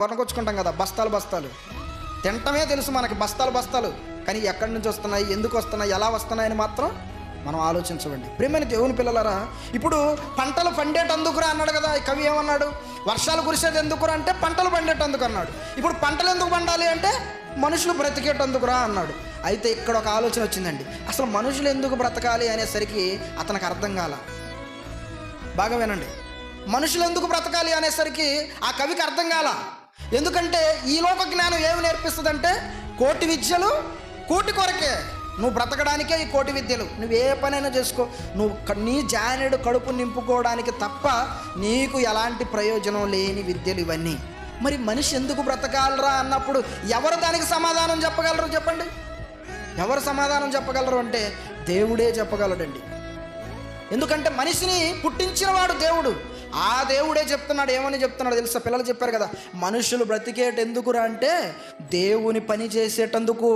కొనుకొచ్చుకుంటాం కదా, బస్తాలు బస్తాలు తింటమే తెలుసు మనకి, బస్తాలు బస్తాలు. కానీ ఎక్కడి నుంచి వస్తున్నాయి, ఎందుకు వస్తున్నాయి, ఎలా వస్తున్నాయని మాత్రం మనం ఆలోచించవండి. ప్రియమైన దేవుని పిల్లలారా, ఇప్పుడు పంటలు పండేటందుకురా అన్నాడు కదా ఈ కవి. ఏమన్నాడు? వర్షాలు కురిసేది ఎందుకురా అంటే పంటలు పండేటందుకు అన్నాడు. ఇప్పుడు పంటలు ఎందుకు పండాలి అంటే మనుషులు బ్రతికేటందుకురా అన్నాడు. అయితే ఇక్కడ ఒక ఆలోచన వచ్చిందండి. అసలు మనుషులు ఎందుకు బ్రతకాలి అనేసరికి అతనికి అర్థం కాల. బాగా వినండి, మనుషులు ఎందుకు బ్రతకాలి అనేసరికి ఆ కవికి అర్థం కాల. ఎందుకంటే ఈ లోక జ్ఞానం ఏమి నేర్పిస్తుందంటే, కోటి విద్యలు కూటి కొరకే. నువ్వు బ్రతకడానికే ఈ కోటి విద్యలు. నువ్వు ఏ పనైనా చేసుకో, నువ్వు నీ జానెడు కడుపు నింపుకోవడానికి తప్ప నీకు ఎలాంటి ప్రయోజనం లేని విద్యలు ఇవన్నీ. మరి మనిషి ఎందుకు బ్రతకాలరా అన్నప్పుడు ఎవరు దానికి సమాధానం చెప్పగలరు చెప్పండి? ఎవరు సమాధానం చెప్పగలరు అంటే దేవుడే చెప్పగలడండి. ఎందుకంటే మనిషిని పుట్టించిన వాడు దేవుడు. ఆ దేవుడే చెప్తున్నాడు. ఏమని చెప్తున్నాడు తెలుసా? పిల్లలు చెప్పారు కదా, మనుషులు బ్రతికేటెందుకురా అంటే దేవుని పని చేసేటందుకు.